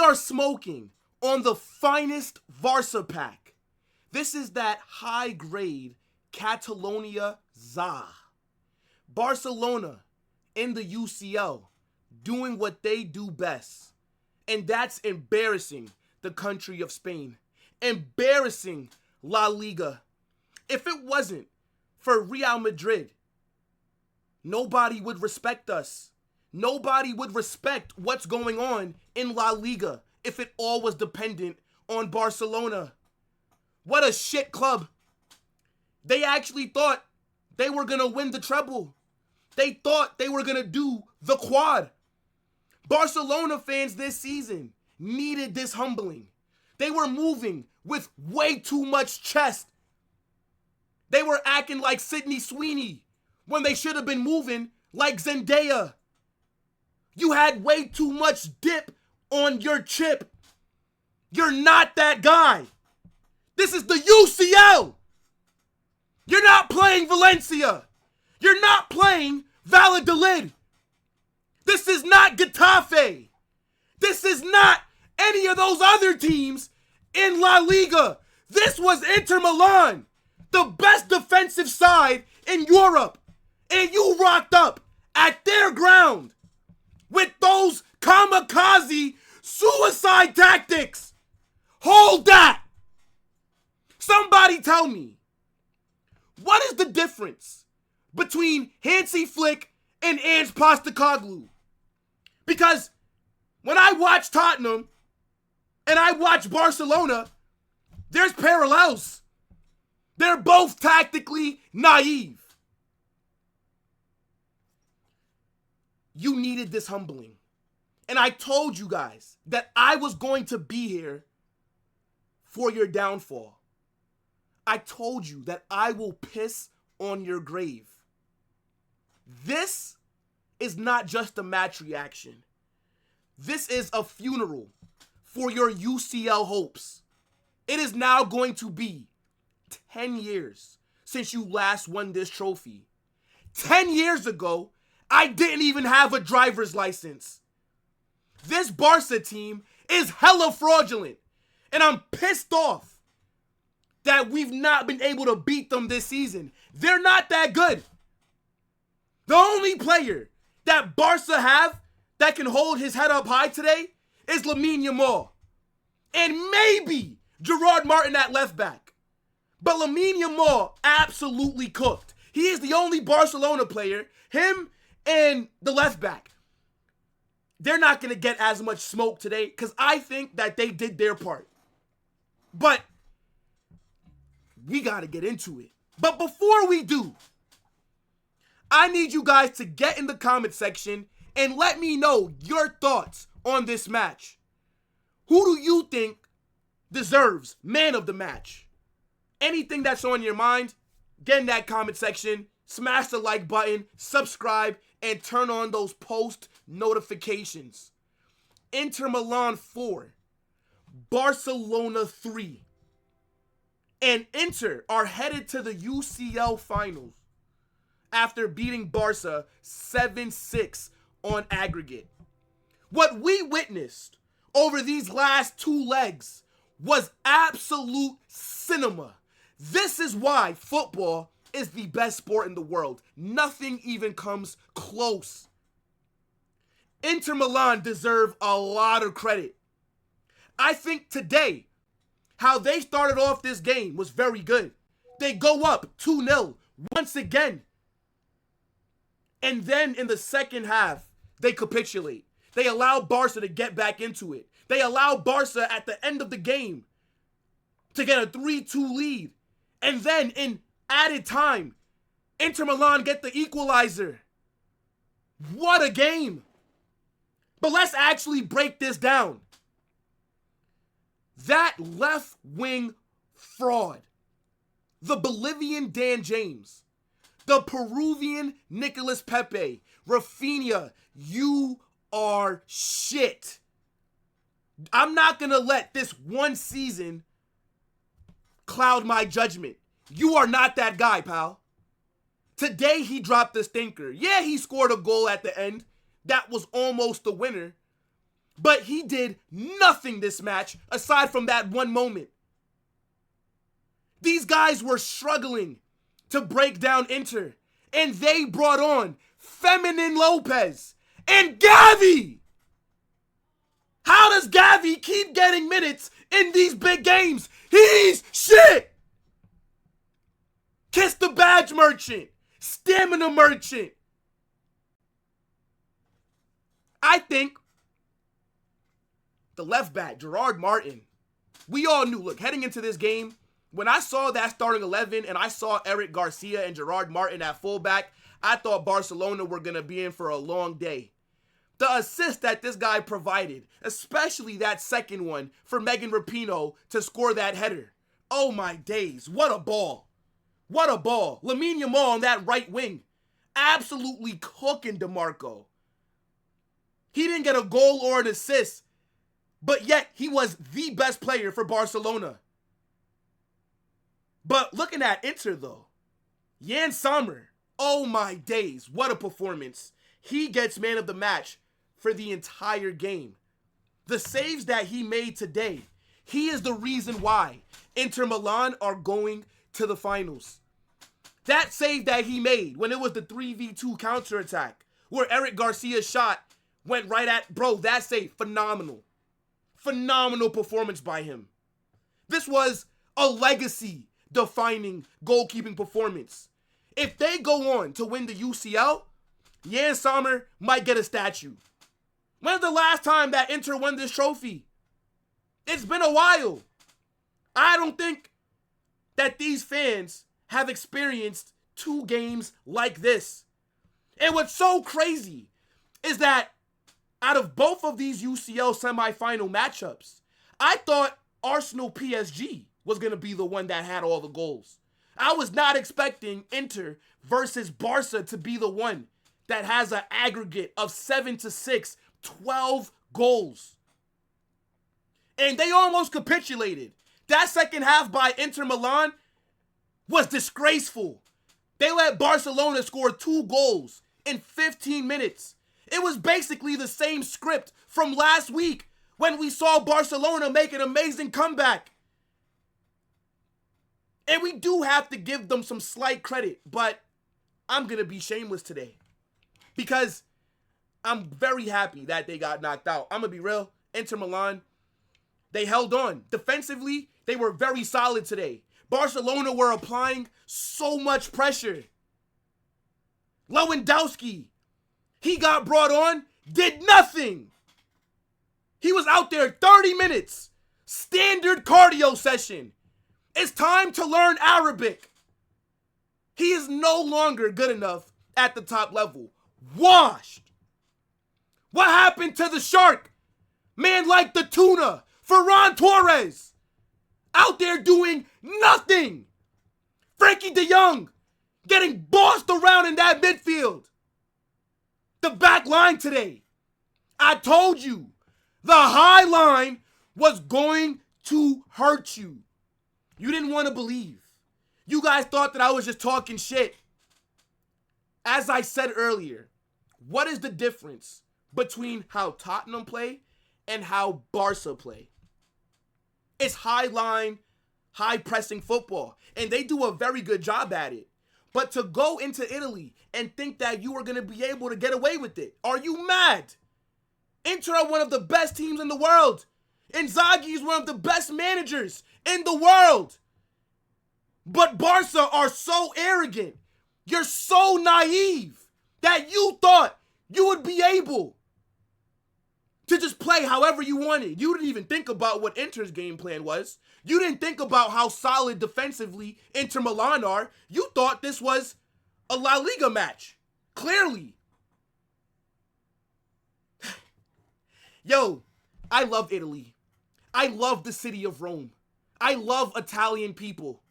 are smoking on the finest Varsa pack. This is that high-grade Catalonia Za. Barcelona in the UCL doing what they do best. And that's embarrassing the country of Spain. Embarrassing La Liga. If it wasn't for Real Madrid, nobody would respect us. Nobody would respect what's going on in La Liga if it all was dependent on Barcelona. What a shit club. They actually thought they were going to win the treble. They thought they were going to do the quad. Barcelona fans this season needed this humbling. They were moving with way too much chest. They were acting like Sydney Sweeney when they should have been moving like Zendaya. You had way too much dip on your chip. You're not that guy. This is the UCL. You're not playing Valencia. You're not playing Valladolid. This is not Getafe. This is not any of those other teams in La Liga. This was Inter Milan, the best defensive side in Europe. And you rocked up at their ground with those kamikaze suicide tactics. Hold that. Somebody tell me, what is the difference between Hansi Flick and Ange Postecoglou? Because when I watch Tottenham and I watch Barcelona, there's parallels. They're both tactically naive. You needed this humbling. And I told you guys that I was going to be here for your downfall. I told you that I will piss on your grave. This is not just a match reaction. This is a funeral for your UCL hopes. It is now going to be 10 years since you last won this trophy. 10 years ago, I didn't even have a driver's license. This Barca team is hella fraudulent, and I'm pissed off that we've not been able to beat them this season. They're not that good. The only player that Barca have that can hold his head up high today is Lamine Yamal. And maybe Gerard Martin at left back. But Lamine Yamal absolutely cooked. He is the only Barcelona player, him and the left back. They're not going to get as much smoke today because I think that they did their part. But we got to get into it. But before we do, I need you guys to get in the comment section and let me know your thoughts on this match. Who do you think deserves man of the match? Anything that's on your mind, get in that comment section, smash the like button, subscribe, and turn on those post notifications. Inter Milan 4, Barcelona 3. And Inter are headed to the UCL finals after beating Barca 7-6 on aggregate. What we witnessed over these last two legs was absolute cinema. This is why football is the best sport in the world. Nothing even comes close. Inter Milan deserve a lot of credit. I think today, how they started off this game was very good. They go up 2-0 once again. And then in the second half, they capitulate. They allow Barca to get back into it. They allow Barca at the end of the game to get a 3-2 lead. And then in added time, Inter Milan get the equaliser. What a game. But let's actually break this down. That left wing fraud, the Bolivian Dan James, the Peruvian Nicolas Pepe, Raphinha, you are shit. I'm not going to let this one season cloud my judgment. You are not that guy, pal. Today he dropped the stinker. Yeah, he scored a goal at the end. That was almost the winner. But he did nothing this match aside from that one moment. These guys were struggling to break down Inter, and they brought on Feminine Lopez and Gavi. How does Gavi keep getting minutes in these big games? He's shit. Kiss the badge merchant. Stamina merchant. I think the left back, Gerard Martin, we all knew, look, heading into this game, when I saw that starting 11 and I saw Eric Garcia and Gerard Martin at fullback, I thought Barcelona were going to be in for a long day. The assist that this guy provided, especially that second one for Megan Rapinoe to score that header. Oh my days, what a ball. What a ball. Lamine Yamal on that right wing, absolutely cooking DeMarco. He didn't get a goal or an assist, but yet he was the best player for Barcelona. But looking at Inter though, Jan Sommer, oh my days, what a performance. He gets man of the match for the entire game. The saves that he made today, he is the reason why Inter Milan are going to the finals. That save that he made when it was the 3v2 counterattack, where Eric Garcia's shot went right at, bro, that save, phenomenal. Phenomenal performance by him. This was a legacy-defining goalkeeping performance. If they go on to win the UCL, Jan Sommer might get a statue. When's the last time that Inter won this trophy? It's been a while. I don't think that these fans have experienced 2 games like this. And what's so crazy is that out of both of these UCL semifinal matchups, I thought Arsenal PSG was going to be the one that had all the goals. I was not expecting Inter versus Barca to be the one that has an aggregate of 7-6, 12 goals. And they almost capitulated. That second half by Inter Milan was disgraceful. They let Barcelona score 2 goals in 15 minutes. It was basically the same script from last week when we saw Barcelona make an amazing comeback. And we do have to give them some slight credit, but I'm going to be shameless today because I'm very happy that they got knocked out. I'm going to be real. Inter Milan, they held on. Defensively, they were very solid today. Barcelona were applying so much pressure. Lewandowski, he got brought on, did nothing. He was out there 30 minutes. Standard cardio session. It's time to learn Arabic. He is no longer good enough at the top level. Washed. What happened to the shark? Man like the tuna, Ferran Torres. Out there doing nothing. Frankie de Jong getting bossed around in that midfield. The back line today. I told you, the high line was going to hurt you. You didn't want to believe. You guys thought that I was just talking shit. As I said earlier, what is the difference between how Tottenham play and how Barca play? It's high line, high pressing football, and they do a very good job at it. But to go into Italy and think that you are going to be able to get away with it, are you mad? Inter are one of the best teams in the world. Inzaghi is one of the best managers in the world. But Barca are so arrogant. You're so naive that you thought you would be able to just play however you wanted. You didn't even think about what Inter's game plan was. You didn't think about how solid defensively Inter Milan are. You thought this was a La Liga match. Clearly. Yo, I love Italy. I love the city of Rome. I love Italian people.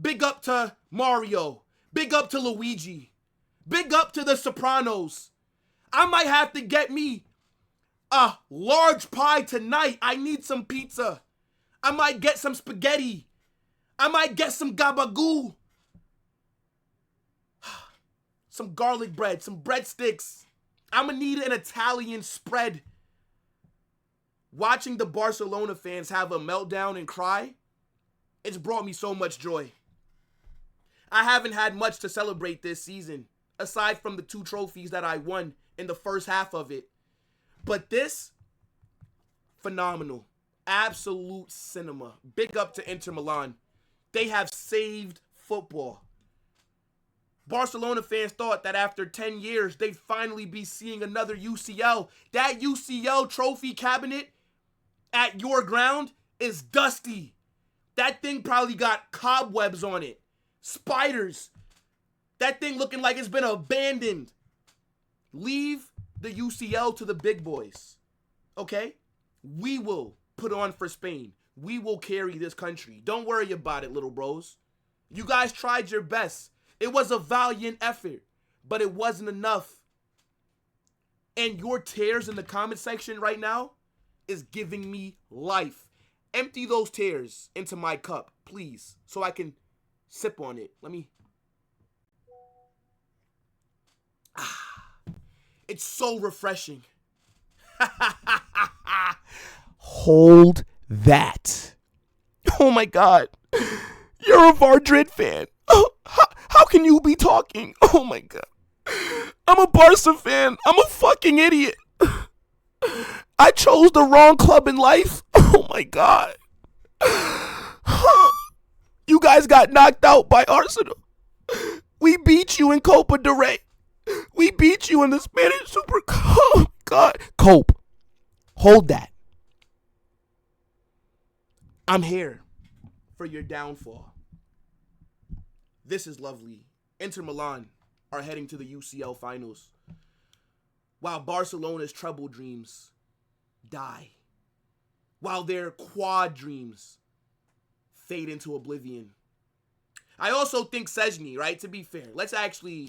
Big up to Mario. Big up to Luigi. Big up to the Sopranos. I might have to get me a large pie tonight. I need some pizza. I might get some spaghetti. I might get some gabagool. Some garlic bread, some breadsticks. I'm gonna need an Italian spread. watching the Barcelona fans have a meltdown and cry, it's brought me so much joy. I haven't had much to celebrate this season, aside from the 2 trophies that I won in the first half of it. But this, phenomenal. Absolute cinema. Big up to Inter Milan. They have saved football. Barcelona fans thought that after 10 years, they'd finally be seeing another UCL. That UCL trophy cabinet at your ground is dusty. That thing probably got cobwebs on it. Spiders. That thing looking like it's been abandoned. Leave the UCL to the big boys. Okay? We will put on for Spain. We will carry this country. Don't worry about it, little bros. You guys tried your best. It was a valiant effort, but it wasn't enough. And your tears in the comment section right now is giving me life. Empty those tears into my cup, please, so I can sip on it. Let me. It's so refreshing. Hold that. Oh my God. You're a Madrid fan. Oh, how can you be talking? Oh my God. I'm a Barca fan. I'm a fucking idiot. I chose the wrong club in life. Oh my God. You guys got knocked out by Arsenal. We beat you in Copa del Rey. We beat you in the Spanish Super Cup. Oh God. Cope. Hold that. I'm here for your downfall. This is lovely. Inter Milan are heading to the UCL finals, while Barcelona's treble dreams die, while their quad dreams fade into oblivion. I also think Szczęsny, right, to be fair, let's actually,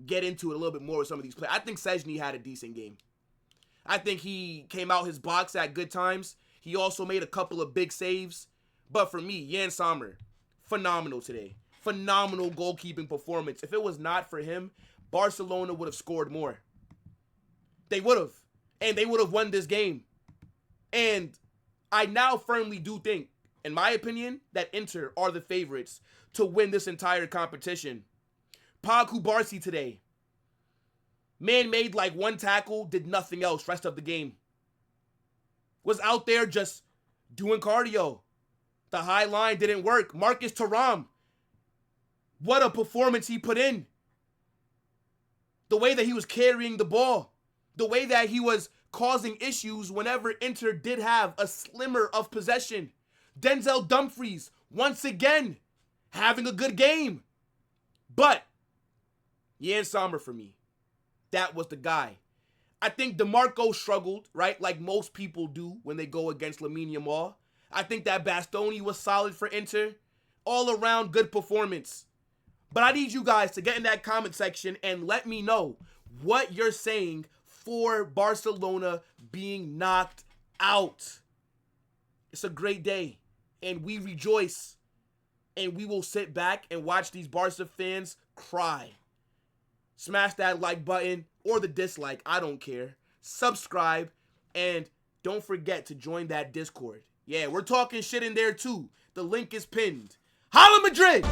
get into it a little bit more with some of these players. I think Szczęsny had a decent game. I think he came out his box at good times. He also made a couple of big saves. But for me, Jan Sommer, phenomenal today. Phenomenal goalkeeping performance. If it was not for him, Barcelona would have scored more. They would have. And they would have won this game. And I now firmly do think, in my opinion, that Inter are the favorites to win this entire competition. Pau Cubarsí today. Man made like one tackle, did nothing else rest of the game. Was out there just doing cardio. The high line didn't work. Marcus Thuram. What a performance he put in. The way that he was carrying the ball. The way that he was causing issues whenever Inter did have a slimmer of possession. Denzel Dumfries, once again, having a good game. But, Jan Sommer for me. That was the guy. I think DeMarco struggled, right? Like most people do when they go against Lamine Yamal. I think that Bastoni was solid for Inter. All around good performance. But I need you guys to get in that comment section and let me know what you're saying for Barcelona being knocked out. It's a great day, and we rejoice, and we will sit back and watch these Barca fans cry. Smash that like button or the dislike, I don't care. Subscribe, and don't forget to join that Discord. Yeah, we're talking shit in there too. The link is pinned. Holla Madrid!